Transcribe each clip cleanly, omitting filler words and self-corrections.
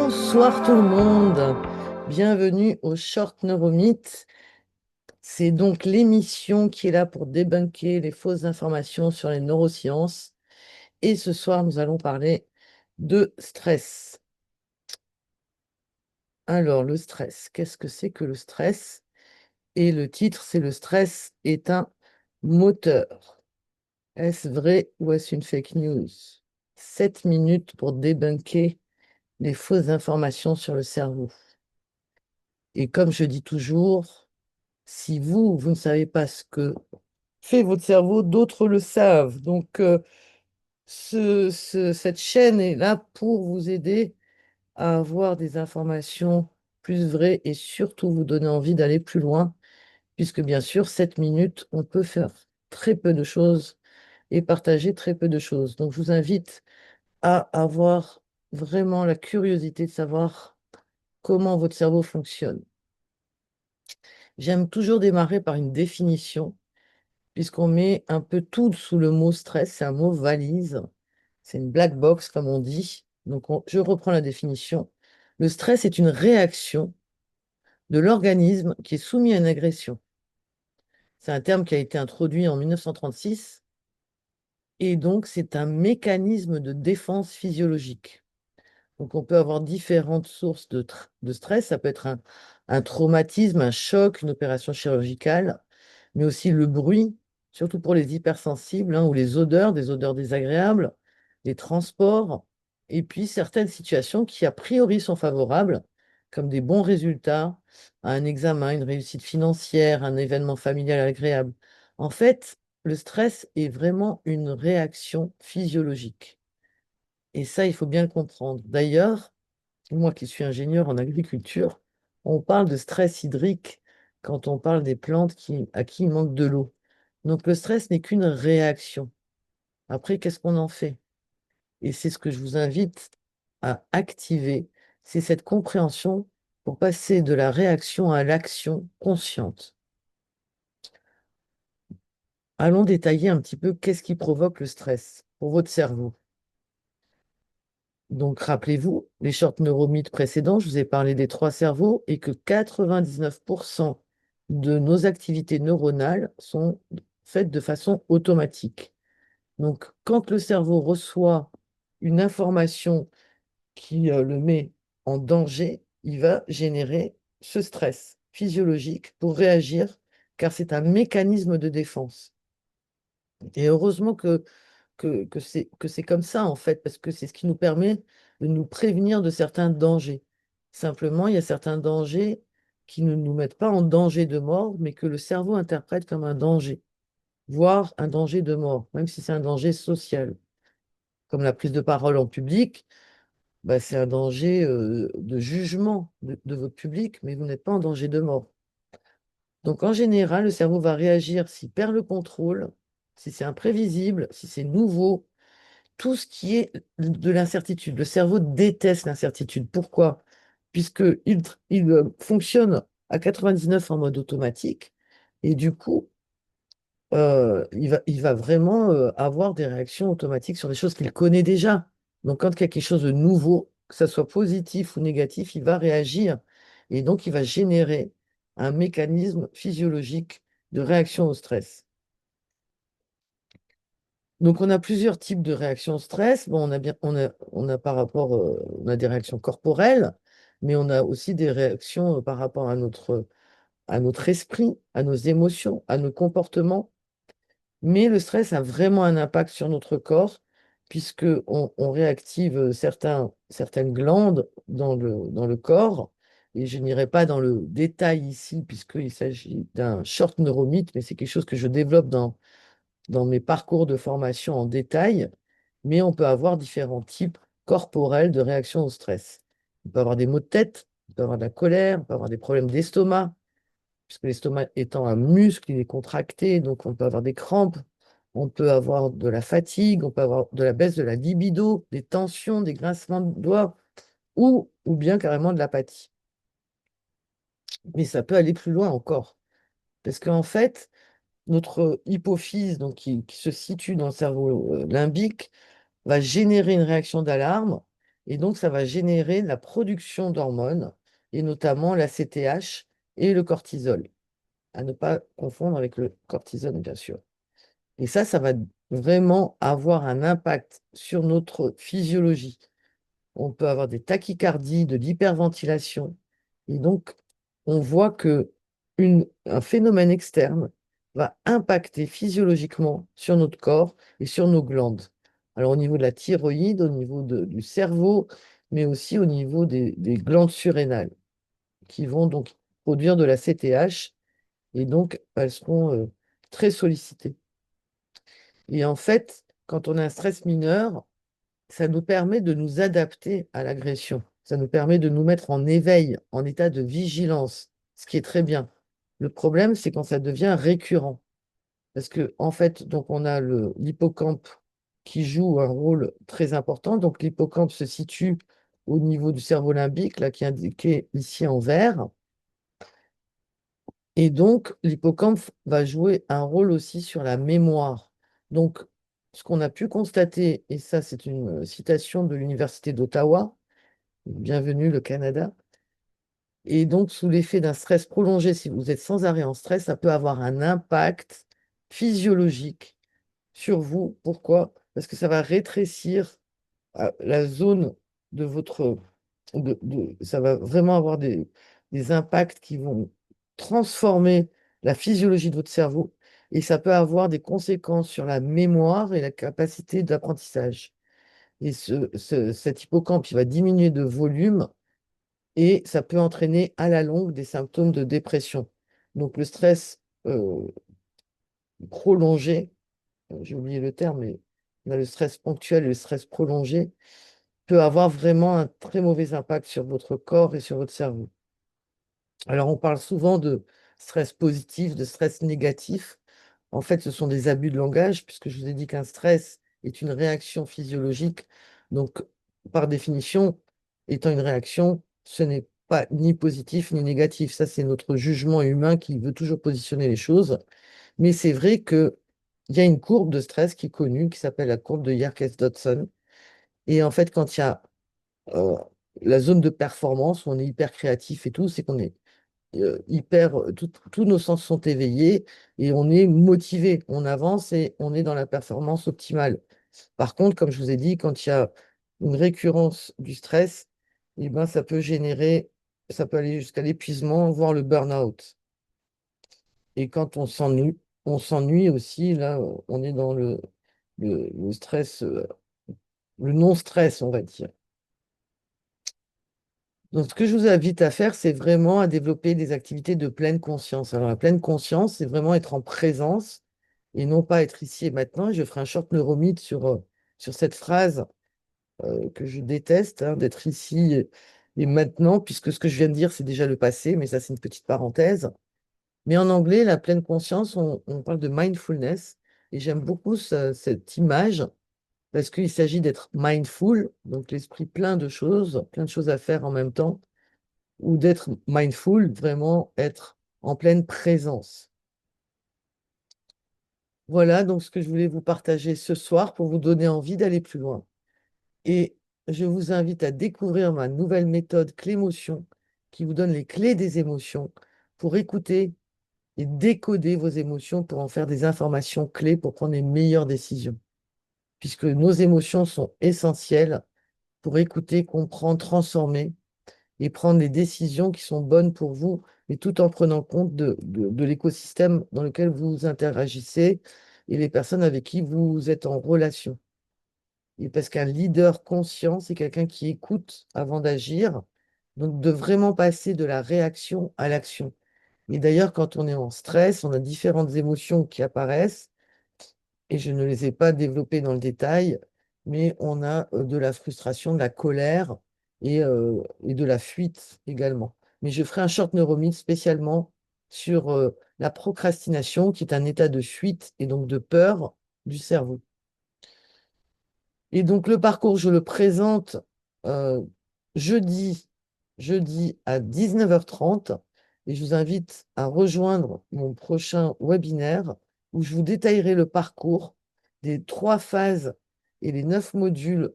Bonsoir tout le monde, bienvenue au Short Neuromythe. C'est donc l'émission qui est là pour débunker les fausses informations sur les neurosciences. Et ce soir, nous allons parler de stress. Alors, le stress, qu'est-ce que c'est que le stress? Et le titre, c'est Le stress est un moteur. Est-ce vrai ou est-ce une fake news? 7 minutes pour débunker les fausses informations sur le cerveau. Et comme je dis toujours, si vous ne savez pas ce que fait votre cerveau, d'autres le savent. Donc, cette chaîne est là pour vous aider à avoir des informations plus vraies et surtout vous donner envie d'aller plus loin, puisque bien sûr, 7 minutes, on peut faire très peu de choses et partager très peu de choses. Donc, je vous invite à avoir vraiment la curiosité de savoir comment votre cerveau fonctionne. J'aime toujours démarrer par une définition puisqu'on met un peu tout sous le mot stress, c'est un mot valise, c'est une black box comme on dit. Donc je reprends la définition. Le stress est une réaction de l'organisme qui est soumis à une agression. C'est un terme qui a été introduit en 1936 et donc c'est un mécanisme de défense physiologique. Donc on peut avoir différentes sources de stress, ça peut être un traumatisme, un choc, une opération chirurgicale, mais aussi le bruit, surtout pour les hypersensibles, hein, ou les odeurs, des odeurs désagréables, les transports, et puis certaines situations qui a priori sont favorables, comme des bons résultats, un examen, une réussite financière, un événement familial agréable. En fait, le stress est vraiment une réaction physiologique. Et ça, il faut bien le comprendre. D'ailleurs, moi qui suis ingénieur en agriculture, on parle de stress hydrique quand on parle des plantes à qui il manque de l'eau. Donc le stress n'est qu'une réaction. Après, qu'est-ce qu'on en fait? Et c'est ce que je vous invite à activer, c'est cette compréhension pour passer de la réaction à l'action consciente. Allons détailler un petit peu qu'est-ce qui provoque le stress pour votre cerveau. Donc, rappelez-vous, les short neuromythes précédents, je vous ai parlé des trois cerveaux et que 99% de nos activités neuronales sont faites de façon automatique. Donc, quand le cerveau reçoit une information qui le met en danger, il va générer ce stress physiologique pour réagir, car c'est un mécanisme de défense. Et heureusement que c'est comme ça, en fait, parce que c'est ce qui nous permet de nous prévenir de certains dangers. Simplement, il y a certains dangers qui ne nous mettent pas en danger de mort, mais que le cerveau interprète comme un danger, voire un danger de mort, même si c'est un danger social. Comme la prise de parole en public, bah, c'est un danger de jugement de votre public, mais vous n'êtes pas en danger de mort. Donc en général, le cerveau va réagir s'il perd le contrôle, si c'est imprévisible, si c'est nouveau, tout ce qui est de l'incertitude. Le cerveau déteste l'incertitude. Pourquoi? Puisqu'il fonctionne à 99 en mode automatique et du coup, il va vraiment avoir des réactions automatiques sur des choses qu'il connaît déjà. Donc quand il y a quelque chose de nouveau, que ça soit positif ou négatif, il va réagir et donc il va générer un mécanisme physiologique de réaction au stress. Donc, on a plusieurs types de réactions au stress. Bon, on a par rapport, on a des réactions corporelles, mais on a aussi des réactions par rapport à notre esprit, à nos émotions, à nos comportements. Mais le stress a vraiment un impact sur notre corps, puisque on réactive certaines glandes dans le corps. Et je n'irai pas dans le détail ici, puisqu'il s'agit d'un short neuromythe, mais c'est quelque chose que je développe dans mes parcours de formation en détail, mais on peut avoir différents types corporels de réactions au stress. On peut avoir des maux de tête, on peut avoir de la colère, on peut avoir des problèmes d'estomac, puisque l'estomac étant un muscle, il est contracté, donc on peut avoir des crampes, on peut avoir de la fatigue, on peut avoir de la baisse de la libido, des tensions, des grincements de doigts, ou bien carrément de l'apathie. Mais ça peut aller plus loin encore, parce qu'en fait, notre hypophyse, donc qui se situe dans le cerveau limbique, va générer une réaction d'alarme Et donc, ça va générer la production d'hormones, et notamment la CTH et le cortisol, à ne pas confondre avec le cortisone, bien sûr. Et ça va vraiment avoir un impact sur notre physiologie. On peut avoir des tachycardies, de l'hyperventilation. Et donc, on voit que un phénomène externe va impacter physiologiquement sur notre corps et sur nos glandes. Alors, au niveau de la thyroïde, au niveau du cerveau, mais aussi au niveau des glandes surrénales, qui vont donc produire de la CTH, et donc elles seront très sollicitées. Et en fait, quand on a un stress mineur, ça nous permet de nous adapter à l'agression. Ça nous permet de nous mettre en éveil, en état de vigilance, ce qui est très bien. Le problème, c'est quand ça devient récurrent. Parce que, en fait, donc on a l'hippocampe qui joue un rôle très important. Donc, l'hippocampe se situe au niveau du cerveau limbique, là, qui est indiqué ici en vert. Et donc, l'hippocampe va jouer un rôle aussi sur la mémoire. Donc, ce qu'on a pu constater, et ça, c'est une citation de l'Université d'Ottawa, bienvenue le Canada, et donc, sous l'effet d'un stress prolongé, si vous êtes sans arrêt en stress, ça peut avoir un impact physiologique sur vous. Pourquoi? Parce que ça va rétrécir la zone de votre... ça va vraiment avoir des impacts qui vont transformer la physiologie de votre cerveau et ça peut avoir des conséquences sur la mémoire et la capacité d'apprentissage. Et cet hippocampe, il va diminuer de volume et ça peut entraîner à la longue des symptômes de dépression. Donc le stress prolongé, j'ai oublié le terme, mais on a le stress ponctuel et le stress prolongé, peut avoir vraiment un très mauvais impact sur votre corps et sur votre cerveau. Alors, on parle souvent de stress positif, de stress négatif. En fait, ce sont des abus de langage, puisque je vous ai dit qu'un stress est une réaction physiologique. Donc, par définition, étant une réaction, ce n'est pas ni positif ni négatif. Ça, c'est notre jugement humain qui veut toujours positionner les choses. Mais c'est vrai qu'il y a une courbe de stress qui est connue, qui s'appelle la courbe de Yerkes-Dodson. Et en fait, quand il y a euh, la zone de performance où on est hyper créatif et tout, c'est qu'on est tous nos sens sont éveillés et on est motivé, on avance et on est dans la performance optimale. Par contre, comme je vous ai dit, quand il y a une récurrence du stress, eh ben, ça peut aller jusqu'à l'épuisement, voire le burn-out. Et quand on s'ennuie aussi, là, on est dans le stress, le non-stress, on va dire. Donc, ce que je vous invite à faire, c'est vraiment à développer des activités de pleine conscience. Alors, la pleine conscience, c'est vraiment être en présence et non pas être ici et maintenant. Et je ferai un short neuromythe sur cette phrase que je déteste, hein, d'être ici et maintenant, puisque ce que je viens de dire, c'est déjà le passé, mais ça, c'est une petite parenthèse. Mais en anglais, la pleine conscience, on parle de mindfulness. Et j'aime beaucoup cette image parce qu'il s'agit d'être mindful, donc l'esprit plein de choses à faire en même temps ou d'être mindful, vraiment être en pleine présence. Voilà donc ce que je voulais vous partager ce soir pour vous donner envie d'aller plus loin. Et je vous invite à découvrir ma nouvelle méthode Clémotion qui vous donne les clés des émotions pour écouter et décoder vos émotions pour en faire des informations clés pour prendre les meilleures décisions. Puisque nos émotions sont essentielles pour écouter, comprendre, transformer et prendre les décisions qui sont bonnes pour vous, mais tout en prenant compte de l'écosystème dans lequel vous interagissez et les personnes avec qui vous êtes en relation. Et parce qu'un leader conscient, c'est quelqu'un qui écoute avant d'agir, donc de vraiment passer de la réaction à l'action. Et d'ailleurs, quand on est en stress, on a différentes émotions qui apparaissent et je ne les ai pas développées dans le détail, mais on a de la frustration, de la colère et de la fuite également. Mais je ferai un short neuromythe spécialement sur la procrastination, qui est un état de fuite et donc de peur du cerveau. Et donc le parcours, je le présente euh, jeudi, jeudi à 19h30 et je vous invite à rejoindre mon prochain webinaire où je vous détaillerai le parcours des 3 phases et les 9 modules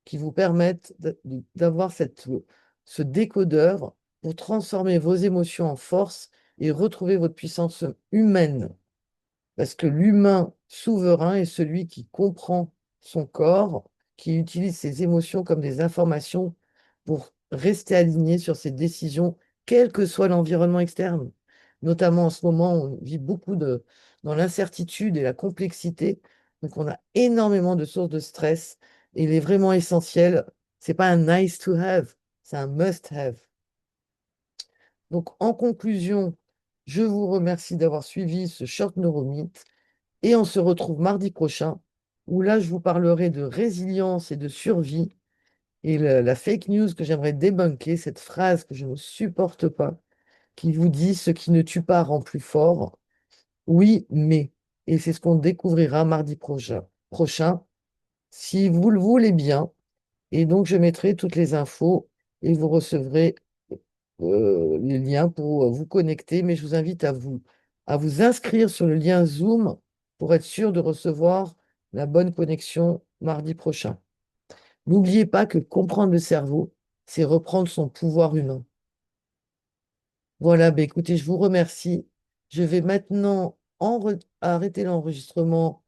qui vous permettent d'avoir ce décodeur pour transformer vos émotions en force et retrouver votre puissance humaine. Parce que l'humain souverain est celui qui comprend son corps, qui utilise ses émotions comme des informations pour rester aligné sur ses décisions, quel que soit l'environnement externe. Notamment en ce moment, on vit beaucoup dans l'incertitude et la complexité. Donc, on a énormément de sources de stress. Et il est vraiment essentiel. C'est pas un nice to have, c'est un must have. Donc, en conclusion, je vous remercie d'avoir suivi ce short neuromythe. Et on se retrouve mardi prochain, où là, je vous parlerai de résilience et de survie. Et la fake news que j'aimerais débunker, cette phrase que je ne supporte pas, qui vous dit: ce qui ne tue pas rend plus fort. Oui, mais. Et c'est ce qu'on découvrira mardi prochain, si vous le voulez bien. Et donc, je mettrai toutes les infos et vous recevrez les liens pour vous connecter. Mais je vous invite à vous inscrire sur le lien Zoom pour être sûr de recevoir la bonne connexion mardi prochain. N'oubliez pas que comprendre le cerveau, c'est reprendre son pouvoir humain. Voilà, ben écoutez, je vous remercie. Je vais maintenant arrêter l'enregistrement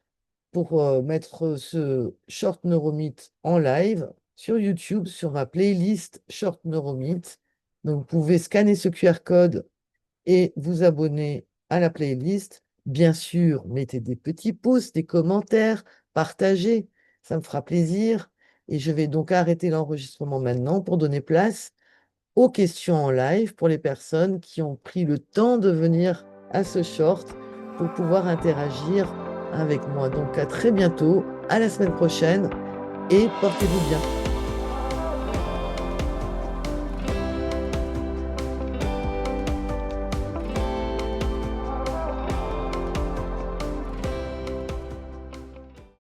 pour mettre ce Short Neuromythe en live sur YouTube, sur ma playlist Short Neuromythe. Donc, vous pouvez scanner ce QR code et vous abonner à la playlist. Bien sûr, mettez des petits pouces, des commentaires, partagez, ça me fera plaisir. Et je vais donc arrêter l'enregistrement maintenant pour donner place aux questions en live pour les personnes qui ont pris le temps de venir à ce short pour pouvoir interagir avec moi. Donc à très bientôt, à la semaine prochaine et portez-vous bien.